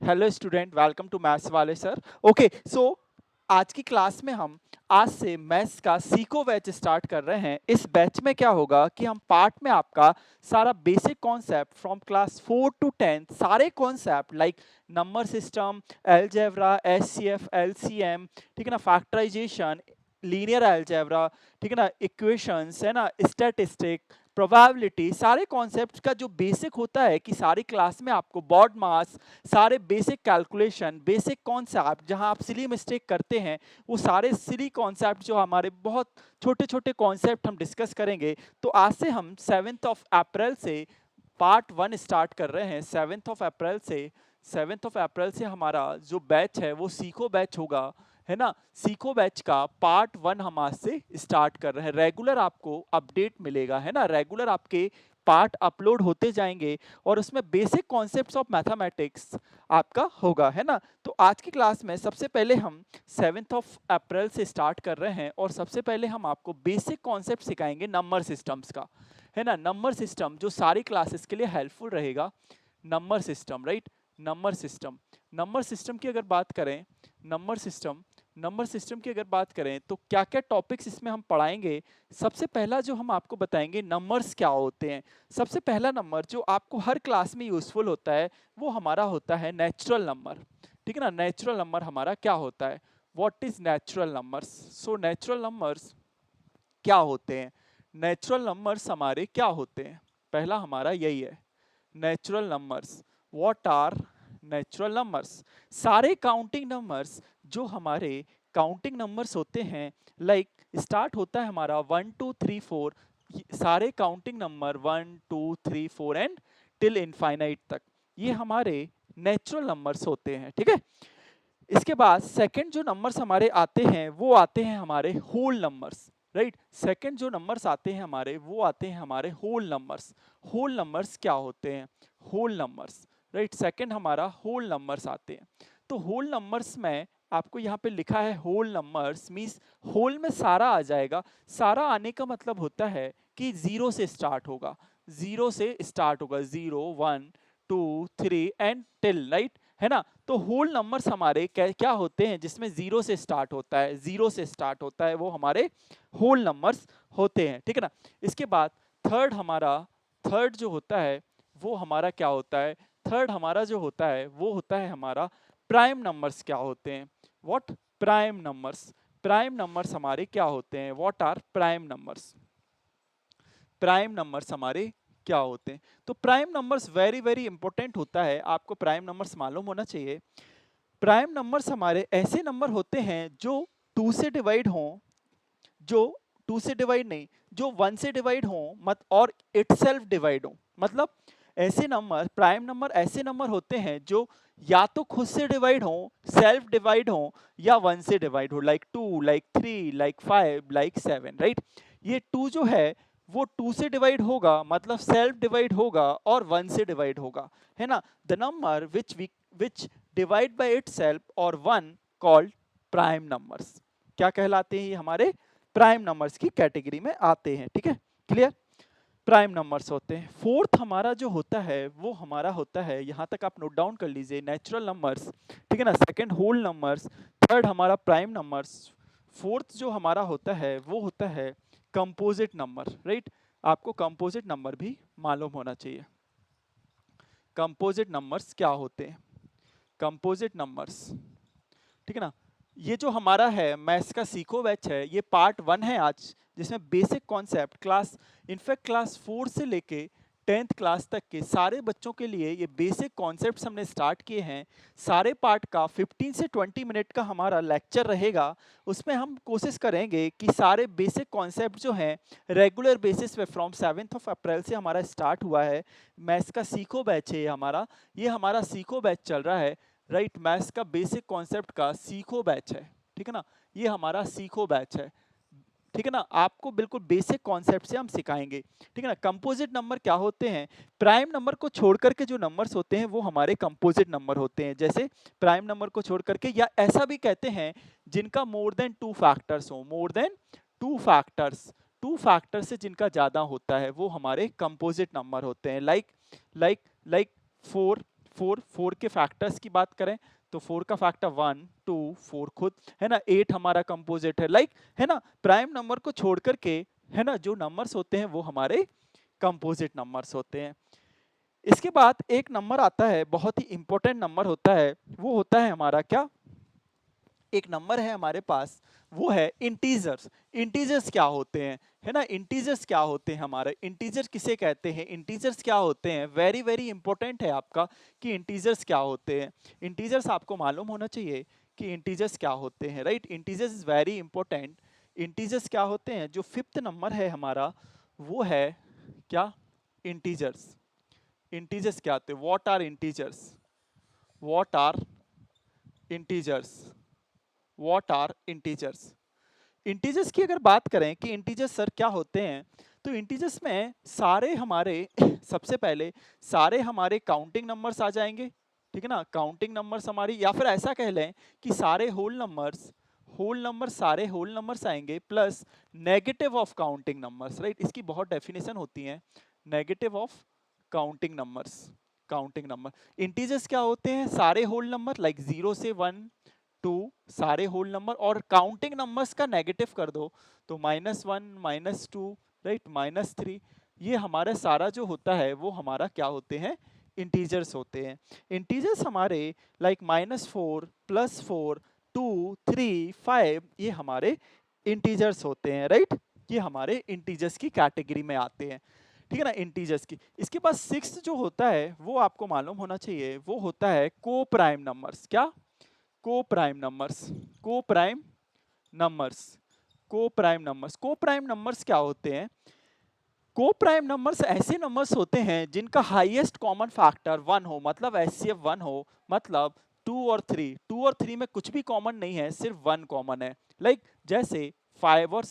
Hello student, welcome to maths वाले sir. Okay, so आज की क्लास में हम आज से मैथ्स का सीको बैच स्टार्ट कर रहे हैं। इस बैच में क्या होगा कि हम पार्ट में आपका सारा basic concept from class 4 to 10 सारे concept like number system, algebra, HCF, LCM, ठीक है ना, फैक्टराइजेशन, लीनियर अलजेब्रा, ठीक है ना, इक्वेशंस है ना, स्टैटिस्टिक, प्रोबेबिलिटी, सारे कॉन्सेप्ट्स का जो बेसिक होता है कि सारी क्लास में आपको बॉड मास, सारे बेसिक कैलकुलेशन, बेसिक कॉन्सेप्ट जहां आप सिली मिस्टेक करते हैं, वो सारे सिली कॉन्सेप्ट जो हमारे बहुत छोटे छोटे कॉन्सेप्ट हम डिस्कस करेंगे। तो आज से हम 7 अप्रैल से पार्ट 1 स्टार्ट कर रहे हैं। 7 अप्रैल से हमारा जो बैच है वो सीखो बैच होगा, है ना। सीखो बैच का पार्ट 1 हम आज से स्टार्ट कर रहे हैं। रेगुलर आपको अपडेट मिलेगा, है ना, रेगुलर आपके पार्ट अपलोड होते जाएंगे और उसमें बेसिक कॉन्सेप्ट्स ऑफ मैथमेटिक्स आपका होगा, है ना। तो आज की क्लास में सबसे पहले हम 7 अप्रैल से स्टार्ट कर रहे हैं और सबसे पहले हम आपको बेसिक कॉन्सेप्ट सिखाएंगे नंबर सिस्टम्स का, है ना। नंबर सिस्टम जो सारी क्लासेस के लिए हेल्पफुल रहेगा। Number system, right. Number system, number system की अगर बात करें, नंबर सिस्टम नंबर सिस्टम की अगर बात करें तो क्या क्या टॉपिक्स इसमें हम पढ़ाएंगे। सबसे पहला जो हम आपको बताएंगे नंबर्स क्या होते हैं। सबसे पहला नंबर जो आपको हर क्लास में यूजफुल होता है वो हमारा होता है नेचुरल नंबर, ठीक है ना। नेचुरल नंबर हमारा क्या होता है, what is natural numbers. So natural numbers क्या होते हैं, नेचुरल नंबर्स हमारे क्या होते हैं, पहला हमारा यही है natural numbers. What are natural numbers, सारे काउंटिंग नंबर्स जो हमारे काउंटिंग नंबर्स होते हैं, लाइक स्टार्ट होता है हमारा 1 2 3 4, सारे counting number 1 2 3 4 and till infinite तक, ये हमारे नेचुरल नंबर्स होते हैं, ठीक है। इसके बाद सेकंड जो नंबर्स हमारे आते हैं वो आते हैं हमारे होल नंबर्स, राइट। सेकंड जो नंबर्स आते हैं हमारे वो आते हैं हमारे होल नंबर्स। होल नंबर्स क्या होते हैं, होल नंबर्स, राइट। सेकंड हमारा होल नंबर्स आते हैं। तो होल नंबर्स में आपको यहाँ पे लिखा है होल नंबर्स मीन्स होल में सारा आ जाएगा। सारा आने का मतलब होता है कि जीरो से स्टार्ट होगा, जीरो से स्टार्ट होगा, 0 1 2 3 एंड टिल, राइट, है ना। तो होल नंबर्स हमारे क्या क्या होते हैं जिसमें जीरो से स्टार्ट होता है, जीरो से स्टार्ट होता है, वो हमारे होल नंबर्स होते हैं, ठीक है ना। इसके बाद थर्ड हमारा, थर्ड जो होता है वो हमारा क्या होता है, थर्ड हमारा जो होता है वो होता है हमारा प्राइम नंबर्स क्या होते हैं, what, prime numbers. Prime numbers हमारे क्या होते हैं, what are prime numbers. Prime numbers हमारे क्या होते हैं। तो prime numbers very very important होता है, आपको प्राइम नंबर्स मालूम होना चाहिए। प्राइम नंबर्स हमारे ऐसे नंबर होते हैं जो टू से डिवाइड हों, जो टू से डिवाइड नहीं, जो वन से डिवाइड हों मत और इटसेल्फ डिवाइड हों। मतलब ऐसे नंबर, प्राइम नंबर ऐसे नंबर होते हैं जो या तो खुद से डिवाइड हों, सेल्फ डिवाइड हों, या वन से डिवाइड हो, like 2, like 3, like 5, like 7, right. ये टू जो है वो टू से डिवाइड होगा, मतलब सेल्फ डिवाइड होगा, और वन से डिवाइड होगा, है ना। The number which divide by itself और वन कॉल्ड प्राइम नंबर्स, क्या कहलाते हैं, ये हमारे प्राइम नंबर्स की कैटेगरी में आते हैं, ठीक है, क्लियर। प्राइम नंबर्स होते हैं। फोर्थ हमारा जो होता है वो हमारा होता है, यहां तक आप नोट डाउन कर लीजिए, नेचुरल नंबर्स, ठीक है ना। सेकंड होल नंबर्स, थर्ड हमारा प्राइम नंबर्स, फोर्थ जो हमारा होता है वो होता है कंपोजिट नंबर, राइट। आपको कंपोजिट नंबर भी मालूम होना चाहिए। कंपोजिट नंबर्स क्या होते हैं, कंपोजिट नंबर्स, ठीक है ना। ये जो हमारा है मैथ्स का सीखो बैच है, ये पार्ट 1 है आज, जिसमें basic concept class, in fact class 4 से लेके 10th क्लास तक के सारे बच्चों के लिए ये बेसिक कॉन्सेप्ट्स हमने स्टार्ट किए हैं। सारे पार्ट का 15 से 20 मिनट का हमारा लेक्चर रहेगा। उसमें हम कोशिश करेंगे कि सारे बेसिक कॉन्सेप्ट जो हैं रेगुलर बेसिस पे फ्रॉम 7 अप्रैल से हमारा स्टार्ट हुआ है। मैथ्स का सीखो बैच है ये हमारा, ये हमारा सीखो बैच चल रहा है, राइट। मैथ्स का बेसिक कॉन्सेप्ट का सीखो बैच है, ठीक है ना, ये हमारा सीखो बैच है, ठीक है ना। आपको बिल्कुल बेसिक कॉन्सेप्ट से हम सिखाएंगे, ठीक है ना। कंपोजिट नंबर क्या होते हैं, प्राइम नंबर को छोड़ करके जो नंबर्स होते हैं वो हमारे कंपोजिट नंबर होते हैं। जैसे प्राइम नंबर को छोड़ करके, या ऐसा भी कहते हैं जिनका मोर देन 2 फैक्टर्स हो, मोर देन 2 फैक्टर्स, 2 फैक्टर से जिनका ज्यादा होता है वो हमारे कंपोजिट नंबर होते हैं, लाइक लाइक लाइक 4, 4 के फैक्टर्स की बात करें तो 4 का फैक्टर 1 2 4 खुद है ना, 8 हमारा कंपोजिट है, लाइक है ना, प्राइम नंबर को छोड़ करके है ना जो नंबर्स होते हैं वो हमारे कंपोजिट नंबर्स होते हैं। इसके बाद एक नंबर आता है, बहुत ही इंपॉर्टेंट नंबर होता है, वो होता है हमारा क्या, एक नंबर है हमारे पास, वो है इंटीजर्स। इंटीजर्स क्या होते हैं, है ना, इंटीजर्स क्या होते हैं हमारे, इंटीजर किसे कहते हैं, इंटीजर्स क्या होते हैं, वेरी वेरी इंपॉर्टेंट है आपका कि इंटीजर्स क्या होते हैं। इंटीजर्स आपको मालूम होना चाहिए कि इंटीजर्स क्या होते हैं, right, integers is very important. Integers क्या होते हैं, जो फिफ्थ नंबर है हमारा वो है क्या, इंटीजर्स। इंटीजर्स क्या होते हैं, what are integers, what are integers, what are integers. Integers की अगर बात करें कि इंटीजर्स सर क्या होते हैं, तो इंटीजर्स में सारे हमारे सबसे पहले सारे हमारे काउंटिंग नंबर्स आ जाएंगे, ठीक है ना, काउंटिंग नंबर्स हमारी, या फिर ऐसा कह लें कि सारे होल नंबर्स सारे होल नंबर्स आएंगे, plus negative of counting numbers, right, इसकी बहुत डेफिनेशन होती है, negative of counting numbers. Counting number integers क्या होते हैं, सारे होल नंबर लाइक 0 से 1 2 सारे होल नंबर, और काउंटिंग नंबर्स का नेगेटिव कर दो तो -1 -2 राइट -3, ये हमारा सारा जो होता है वो हमारा क्या होते हैं, इंटीजर्स होते हैं। इंटीजर्स हमारे लाइक -4 +4 2 3 5 ये हमारे इंटीजर्स होते हैं, राइट, ये हमारे इंटीजर्स की कैटेगरी में आते हैं, ठीक है ना, इंटीजर्स की। इसके बाद सिक्स्थ जो होता है वो आपको मालूम होना चाहिए, वो होता है को प्राइम नंबर्स। क्या, को प्राइम नंबर्स, को प्राइम नंबर्स, को प्राइम नंबर्स। को प्राइम नंबर्स क्या होते हैं, को प्राइम नंबर्स ऐसे नंबर्स होते हैं जिनका हाईएस्ट कॉमन फैक्टर 1 हो, मतलब एचसीएफ 1 हो, मतलब 2 और 3 में कुछ भी कॉमन नहीं है, सिर्फ 1 कॉमन है, लाइक जैसे 5 और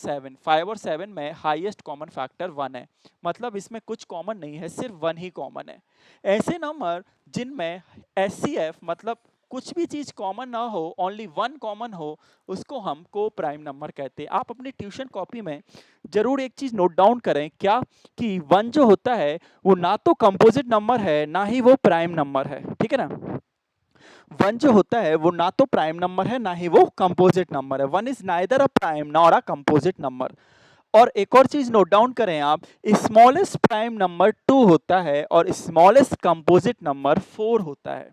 7 में हाईएस्ट कॉमन फैक्टर 1 है, मतलब इसमें कुछ कॉमन नहीं है, सिर्फ 1 ही कॉमन है। ऐसे नंबर जिनमें एचसीएफ मतलब कुछ भी चीज कॉमन ना हो, ओनली 1 कॉमन हो, उसको हम को प्राइम नंबर कहते हैं। आप अपनी ट्यूशन कॉपी में जरूर एक चीज नोट डाउन करें, क्या, कि 1 जो होता है वो ना तो कंपोजिट नंबर है ना ही वो प्राइम नंबर है, ठीक है ना, 1 जो होता है वो ना तो प्राइम नंबर है ना ही वो कंपोजिट नंबर है, 1 is neither a prime nor a composite number. और एक और चीज नोट डाउन करें आप, स्मॉलेस्ट प्राइम नंबर 2 होता है और स्मॉलेस्ट कंपोजिट नंबर 4 होता है।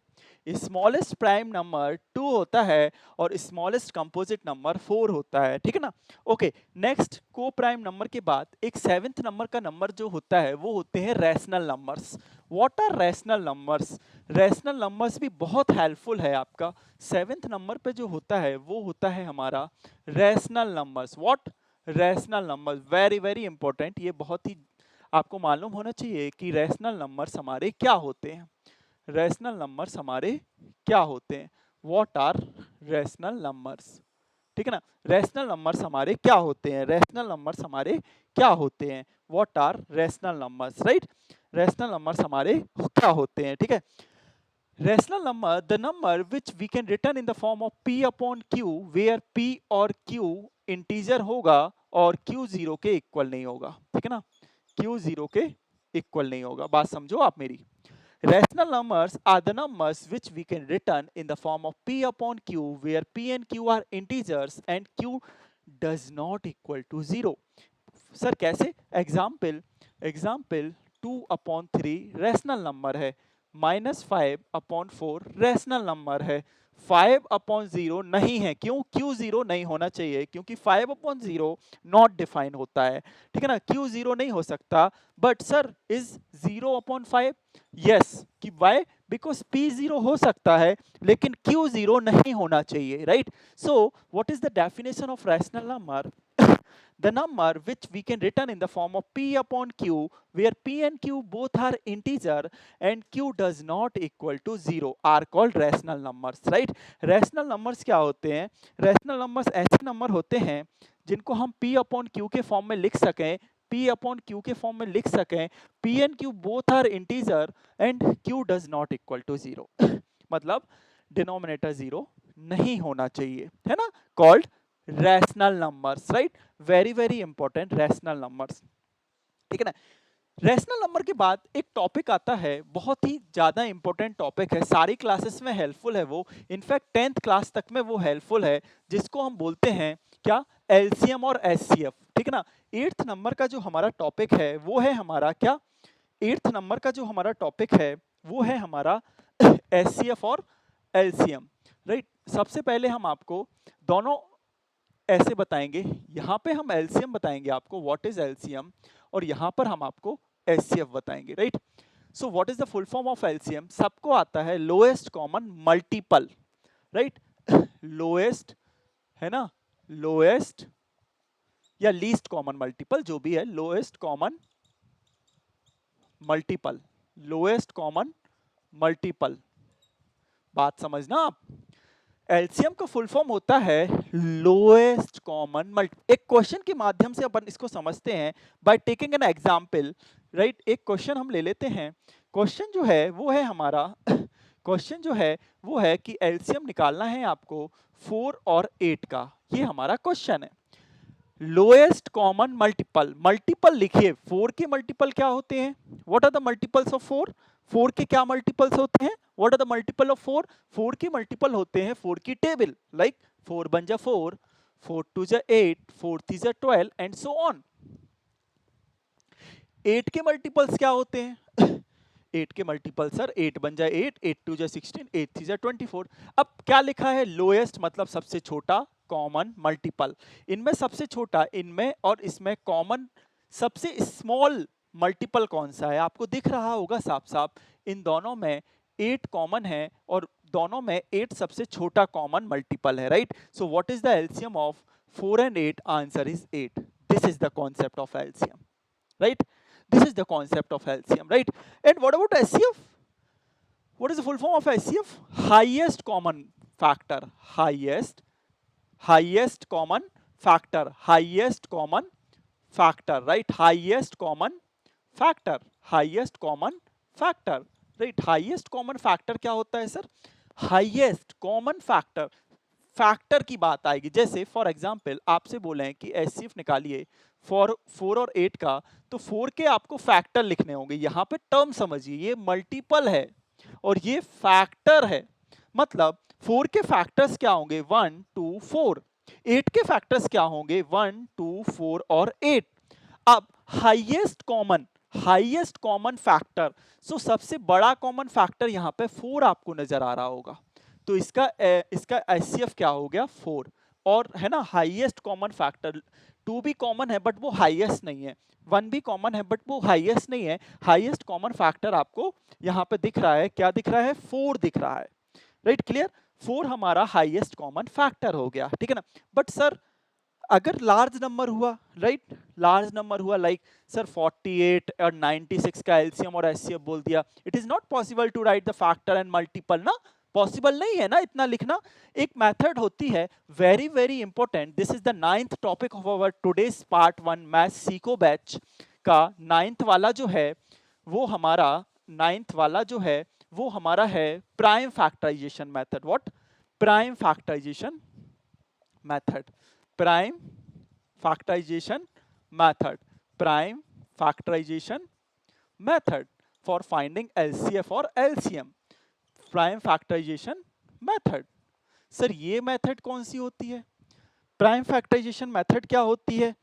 स्मॉलेस्ट प्राइम नंबर 2 होता है और स्मॉलेस्ट कंपोजिट नंबर 4 होता है, ठीक है ना। ओके, नेक्स्ट को प्राइम नंबर के बाद एक सेवेंथ नंबर का नंबर जो होता है वो होते हैं rational numbers. What are rational numbers, rational numbers भी बहुत हेल्पफुल है आपका। सेवेंथ नंबर पे जो होता है वो होता है हमारा rational numbers. What, rational numbers, very very important, ये बहुत ही आपको मालूम होना चाहिए कि रैशनल नंबर्स हमारे क्या होते हैं। रैशनल नंबर्स हमारे क्या होते हैं, व्हाट आर रैशनल नंबर्स, ठीक है ना, रैशनल नंबर्स हमारे क्या होते हैं, रैशनल नंबर्स हमारे क्या होते हैं, what are rational numbers, right, rational numbers हमारे क्या होते हैं, ठीक है। Rational number, the number which we can return in the form of p upon q, where p और q इंटीजर होगा और q 0 के इक्वल नहीं होगा, ठीक है ना, q 0 के इक्वल नहीं होगा, बात समझो आप मेरी। Rational numbers are the numbers which we can return in the form of p upon q, where p and q are integers and q does not equal to 0. Sir कैसे, example, example 2 upon 3 rational number है, -5/4 rational number है, 5/0 नहीं है, क्यों, Q 0 नहीं होना चाहिए क्योंकि 5/0 नॉट डिफाइन होता है, ठीक है ना, क्यू 0 नहीं हो सकता। बट सर इज 0/5, यस, कि वाई, बिकॉज p 0 हो सकता है लेकिन q 0 नहीं होना चाहिए, right. So what is the definition of rational number, the number which we can return in the form of p upon q, where p and q both are integer and q does not equal to 0 are called rational numbers, right। rational numbers क्या होते हैं, rational numbers ऐसे number होते हैं जिनको हम p upon q के form में लिख सकें, p upon q के फॉर्म में लिख सकें, p and q both are integer and q does not equal to 0 मतलब डिनोमिनेटर 0 नहीं होना चाहिए, है ना, called rational numbers, right, very very important rational numbers, ठीक है ना। रैशनल नंबर के बाद एक टॉपिक आता है, बहुत ही ज्यादा इंपॉर्टेंट टॉपिक है, सारी क्लासेस में हेल्पफुल है वो, इनफैक्ट 10th क्लास तक में वो हेल्पफुल है, जिसको हम बोलते हैं क्या, एलसीएम और एचसीएफ, ठीक है ना। 8th नंबर का जो हमारा टॉपिक है वो है हमारा क्या, 8th नंबर का जो हमारा टॉपिक है वो है हमारा एचसीएफ और एलसीएम, राइट। सबसे पहले हम आपको दोनों ऐसे बताएंगे, यहाँ पे हम एलसीएम बताएंगे आपको, व्हाट इज एलसीएम, और यहाँ पर हम आपको एचसीएफ बताएंगे, right. So what is the full form of LCM, सबको आता है lowest common multiple, right. Lowest, है ना, लोएस्ट या लीस्ट कॉमन मल्टीपल, जो भी है, lowest common multiple, lowest common multiple, बात समझना आप। एलसीएम का फुल फॉर्म होता है लोएस्ट कॉमन मल्टी। एक क्वेश्चन के माध्यम से अपन इसको समझते हैं by taking an example, right. एक क्वेश्चन हम ले लेते हैं, क्वेश्चन जो है वो है हमारा क्वेश्चन जो है वो है कि एलसीएम निकालना है आपको 4 और 8 का, ये हमारा क्वेश्चन है। लोएस्ट कॉमन मल्टीपल, मल्टीपल लिखिए, 4 के मल्टीपल क्या होते हैं, what are the multiples of 4, 4 के क्या मल्टीपल्स होते हैं, what are the multiple of 4, 4 के मल्टीपल होते हैं 4 की टेबल, लाइक 4 बन जा 4, 4 2 जा 8, 4 3 जा 12 एंड सो ऑन। 8 के मल्टीपल्स क्या होते हैं 8 के मल्टीपल सर, 8 बन जाए 8, 8 2 जा 16, 8 3 जा 24। अब क्या लिखा है, लोएस्ट मतलब सबसे छोटा कॉमन मल्टीपल, इनमें सबसे छोटा, इनमें और इसमें कॉमन सबसे स्मॉल मल्टीपल कौन सा है, आपको दिख रहा होगा साफ साफ, इन दोनों में 8 कॉमन है और दोनों में 8 सबसे छोटा कॉमन मल्टीपल है, right. So what is the LCM of 4 and 8, answer is 8, this is the concept of LCM, right, this is the concept of LCM, right. And what about HCF, what is the full form of HCF, highest common factor, highest common factor, highest common factor, right, highest common factor, highest common factor, right, highest common factor क्या होता है sir, highest common factor, factor की बात आएगी, जैसे for example आपसे बोले हैं कि एचसीएफ निकालिए फॉर 4 और 8 का, तो 4 के आपको फैक्टर लिखने होंगे, यहाँ पे टर्म समझिए, ये मल्टीपल है और ये फैक्टर है, मतलब 4 के फैक्टर्स क्या होंगे 1 2 4, 8 के फैक्टर्स क्या होंगे 1 2 4 और 8। अब हाईएस्ट कॉमन फैक्टर, सो सबसे बड़ा कॉमन फैक्टर यहाँ पे 4 आपको नजर आ रहा होगा, तो इसका एचसीएफ क्या हो गया 4, और है ना, हाईएस्ट कॉमन फैक्टर 2 भी कॉमन है बट वो हाईएस्ट नहीं है, 1 भी कॉमन है बट वो हाईएस्ट नहीं है, हाईएस्ट कॉमन फैक्टर आपको यहाँ पे दिख रहा है, क्या दिख रहा है 4 दिख रहा है, राइट, क्लियर, 4 हमारा हाईएस्ट कॉमन फैक्टर हो गया, ठीक है ना। बट सर अगर लार्ज नंबर हुआ, राइट, लार्ज नंबर हुआ, लाइक सर 48 और 96 का एलसीएम और एचसीएफ बोल दिया, it is not possible to write the factor and multiple ना, पॉसिबल नहीं है ना इतना लिखना। एक मेथड होती है very very important, this is the 9th topic of our today's part 1 maths सीको बैच का 9th वाला जो है वो हमारा 9th वाला जो है वो हमारा है prime factorization method, what, prime factorization method, prime factorization method, prime factorization method for finding LCF or LCM, prime factorization method। Sir ये मेथड कौन सी होती है, प्राइम फैक्टराइजेशन मेथड क्या होती है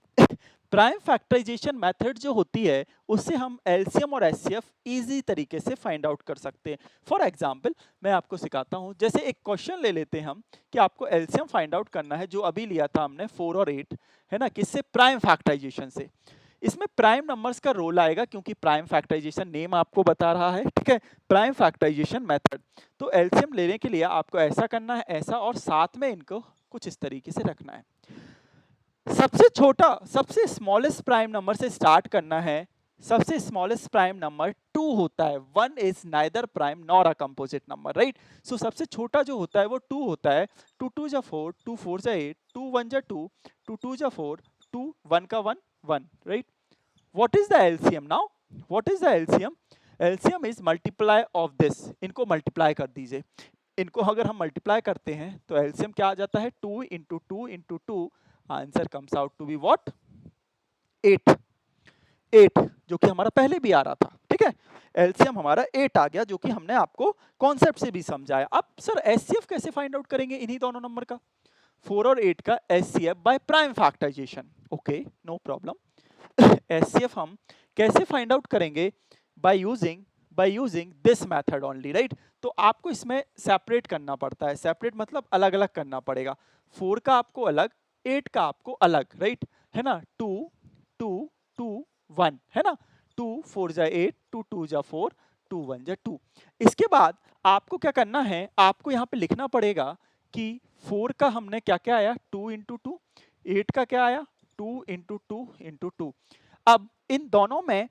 प्राइम फैक्टराइजेशन मेथड जो होती है उससे हम एलसीएम और एचसीएफ इजी तरीके से फाइंड आउट कर सकते हैं। फॉर एग्जांपल मैं आपको सिखाता हूं, जैसे एक क्वेश्चन ले लेते हैं हम कि आपको एलसीएम फाइंड आउट करना है, जो अभी लिया था हमने 4 और 8, है ना, किससे, प्राइम फैक्टराइजेशन से। इसमें प्राइम नंबर्स का रोल आएगा क्योंकि प्राइम फैक्टराइजेशन नेम आपको बता रहा है, ठीक है, प्राइम फैक्टराइजेशन मेथड। तो एलसीएम लेने के लिए आपको ऐसा करना है, ऐसा, और साथ में इनको कुछ इस तरीके से रखना है। सबसे छोटा, सबसे स्मॉलेस्ट प्राइम नंबर से स्टार्ट करना है, सबसे स्मॉलेस्ट प्राइम नंबर 2 होता है, 1 is neither prime nor a composite number, right. So सबसे छोटा जो होता है वो 2 होता है, 2 2 जा 4, 2 4 जा 8, 2 1 जा 2, 2 2 जा 4, 2 1 का 1 1, right. What is the LCM now, what is the LCM, LCM is multiply of this, इनको मल्टीप्लाई कर दीजिए, इनको अगर हम मल्टीप्लाई करते हैं तो एलसीएम क्या आ जाता है 2 into 2 into 2, answer comes out to be what 8, 8 जो कि हमारा पहले भी आ रहा था, ठीक है। एलसीएम हमारा 8 आ गया जो कि हमने आपको कॉन्सेप्ट से भी समझाया। अब सर एचसीएफ कैसे फाइंड आउट करेंगे इन्हीं दोनों नंबर का? 4 और 8 का HCF by prime factorization. Okay, no problem. HCF हम कैसे फाइंड आउट करेंगे? By using this method only, right. तो आपको इसमें सेपरेट करना पड़ता है, सेपरेट मतलब अलग अलग करना पड़ेगा। 4 का आपको अलग, 8 का आपको अलग, राइट, है ना। 2 2 2 1 है ना, 2 4 जा 8, 2 2 जा 4, 2 1 जा 2। इसके बाद आपको क्या करना है, आपको यहाँ पे लिखना पड़ेगा कि 4 का हमने क्या क्या आया 2 इंटू 2, 8 का क्या आया 2 इंटू 2 इंटू 2। अब इन दोनों में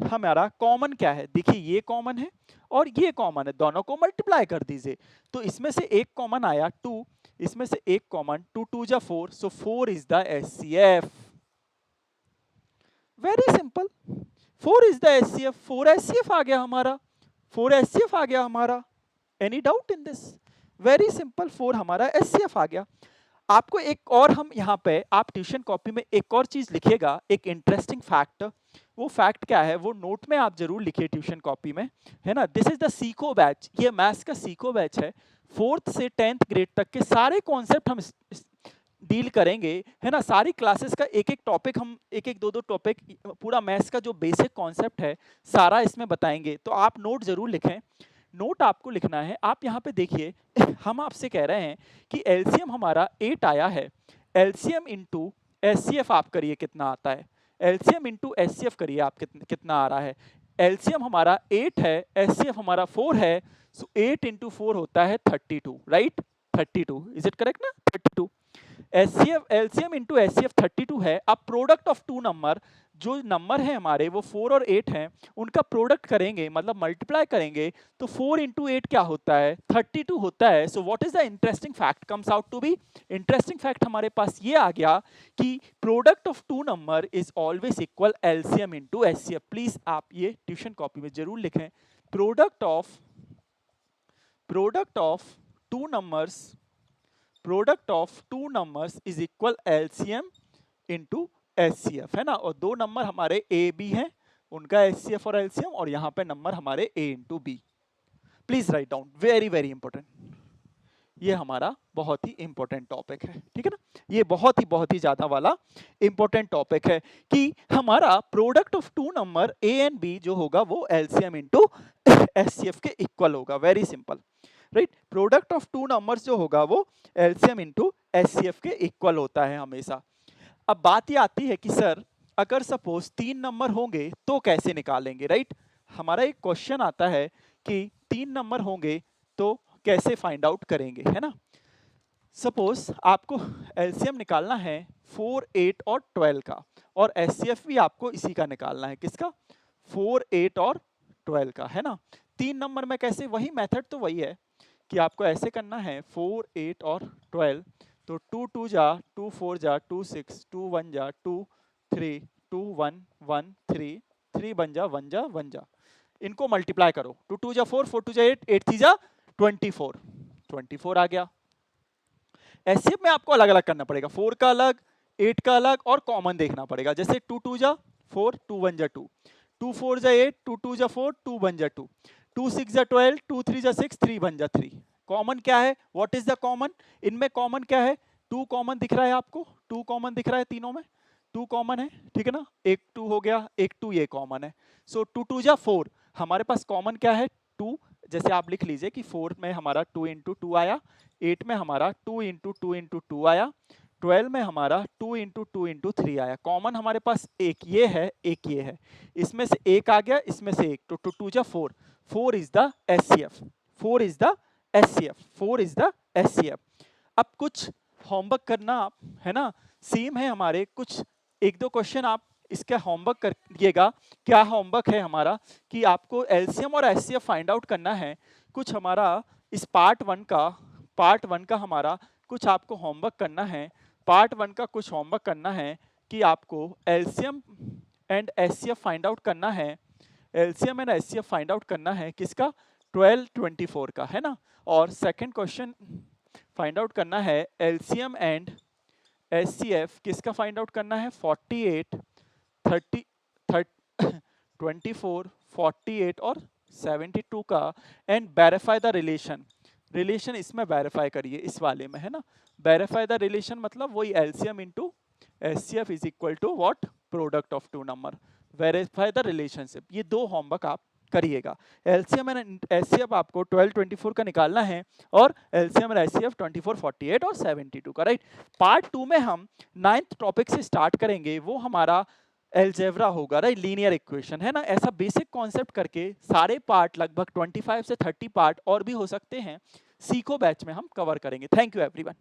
हमारा कॉमन क्या है? देखिए ये कॉमन है और ये कॉमन है, दोनों को मल्टीप्लाई कर दीजिए। तो इसमें से एक कॉमन आया 2, इसमें से एक कॉमन 2 2 जा 4, so 4 is the HCF. Very simple, 4 is the HCF, 4 HCF आ गया हमारा, 4 एचसीएफ आ गया हमारा। Any doubt in this? Very simple, 4 हमारा एचसीएफ आ गया। आपको एक और हम यहाँ पे आप ट्यूशन कॉपी में एक और चीज लिखिएगा, एक इंटरेस्टिंग फैक्ट। वो फैक्ट क्या है वो नोट में आप जरूर लिखिए ट्यूशन कॉपी में, है ना। This is the Seiko batch, ये मैथ्स का सीको बैच है। 4th से 10th ग्रेड तक के सारे कॉन्सेप्ट हम डील करेंगे, है ना। सारी क्लासेस का एक एक टॉपिक हम एक एक दो दो टॉपिक, पूरा मैथ्स का जो बेसिक कॉन्सेप्ट है सारा इसमें बताएंगे। तो आप नोट जरूर लिखें। नोट आपको लिखना है, आप यहाँ पे देखिए हम आपसे कह रहे हैं कि एलसीएम हमारा 8 आया है, एलसीएम इंटू एचसीएफ आप करिए कितना आता है, एलसीएम इंटू एचसीएफ करिए आप कितना आ रहा है। एलसीएम हमारा 8 है, एचसीएफ हमारा 4 है, सो 8 इंटू 4 होता है 32, राइट। 32, इज इट करेक्ट ना? 32। एचसीएफ एलसीएम इंटू एचसीएफ 32 है। अब प्रोडक्ट ऑफ टू नंबर, जो नंबर है हमारे वो 4 और 8 हैं, उनका प्रोडक्ट करेंगे मतलब मल्टीप्लाई करेंगे तो 4 इंटू 8 क्या होता है 32 होता है। So what is the interesting fact comes out to be? Interesting fact हमारे पास ये आ गया कि product of two number is always equal LCM into HCF. Please आप ये ट्यूशन कॉपी में जरूर लिखें। Product of two numbers, product of two numbers is equal LCM into HCF, है ना। और दो नंबर हमारे ए बी हैं, उनका एचसीएफ और एलसीएम, और यहाँ पे नंबर हमारे A into B. Please write down, very very important. ये हमारा बहुत ही इंपॉर्टेंट टॉपिक है, ठीक है ना। ये बहुत ही ज्यादा वाला इंपॉर्टेंट टॉपिक है कि हमारा product of two number A and B जो होगा वो एलसीएम इंटू एचसीएफ के इक्वल होगा। Very simple, right. Product of two numbers जो होगा वो एलसीएम इंटू एचसीएफ के इक्वल होता है हमेशा। अब बात ये आती है कि सर अगर सपोज 3 नंबर होंगे तो कैसे निकालेंगे, राइट। हमारा एक क्वेश्चन आता है कि 3 नंबर होंगे तो कैसे फाइंड आउट करेंगे, है ना। सपोज आपको एलसीएम निकालना है 4 8 और 12 का, और एचसीएफ भी आपको इसी का निकालना है, किसका? 4 8 और 12 का, है ना। 3 नंबर में कैसे? वही मेथड तो वही है कि आपको ऐसे करना है 4 8 और 12, तो 2 2 जा 2 4 जा 2 6 2 1 जा 2 3 2 1 1 3 3 बन जा 1 जा 1 जा, इनको मल्टीप्लाई करो। 2 2 जा 4 4 2 जा 8 8 3 जा 24 24 आ गया। एचसीएफ में आपको अलग अलग करना पड़ेगा, 4 का अलग 8 का अलग और कॉमन देखना पड़ेगा। जैसे 2 2 जा 4 2 1 जा 2 2 4 जा 8 2 2 जा 4 2 1 जा 2 2 6 जा 12 2 3 जा 6 3 1 जा 3। कॉमन क्या है? What is the common? इनमें कॉमन क्या है? 2 कॉमन दिख रहा है आपको, 2 कॉमन दिख रहा है तीनों में, 2 कॉमन है, ठीक है ना। एक 2 हो गया, एक 2 ये कॉमन है। सो 2 2 जा 4, हमारे पास कॉमन क्या है? 2। जैसे आप लिख लीजिए कि 4 में हमारा 2 इंटू 2 आया, 8 में हमारा 2 इंटू 2 इंटू 2 आया, 12 में हमारा 2 इंटू 2 इंटू 3 आया। कॉमन हमारे पास एक ये है, एक ये है, इसमें से एक आ गया, इसमें से एक, तो 2 2 जा 4, 4 is the HCF, 4 is the HCF, 4 is the HCF. अब कुछ होमवर्क करना आप, है ना, सेम है हमारे कुछ एक दो क्वेश्चन आप इसका होमवर्क करिएगा। क्या होमवर्क है हमारा कि आपको एलसीएम और एचसीएफ फाइंड आउट करना है। कुछ हमारा इस पार्ट वन का हमारा कुछ आपको होमवर्क करना है। पार्ट 1 का कुछ होमवर्क करना है कि आपको LCM and HCF find out करना है। LCM and HCF find out करना है किसका? 12 24 का, है ना। और सेकंड क्वेश्चन फाइंड आउट करना है एलसीएम एंड एचसीएफ किसका फाइंड आउट करना है? 48 30 24, 48 और 72 का and verify the relation. Relation इसमें वेरीफाई करिए, इस वाले में है ना। वेरीफाई द रिलेशन मतलब वही LCM into HCF is equal to what, product of two number. Verify the relationship, ये दो होमवर्क आप करिएगा। एलसीएम एंड एचसीएफ आपको 12, 24 का निकालना है और एलसीएम एंड एचसीएफ 24, 48 और 72 का, राइट। पार्ट 2 में हम 9th टॉपिक से स्टार्ट करेंगे, वो हमारा एलजेब्रा होगा, राइट, लीनियर इक्वेशन है ना। ऐसा बेसिक कॉन्सेप्ट करके सारे पार्ट लगभग 25 से 30 पार्ट और भी हो सकते हैं, सीको बैच में हम कवर करेंगे। Thank you everyone.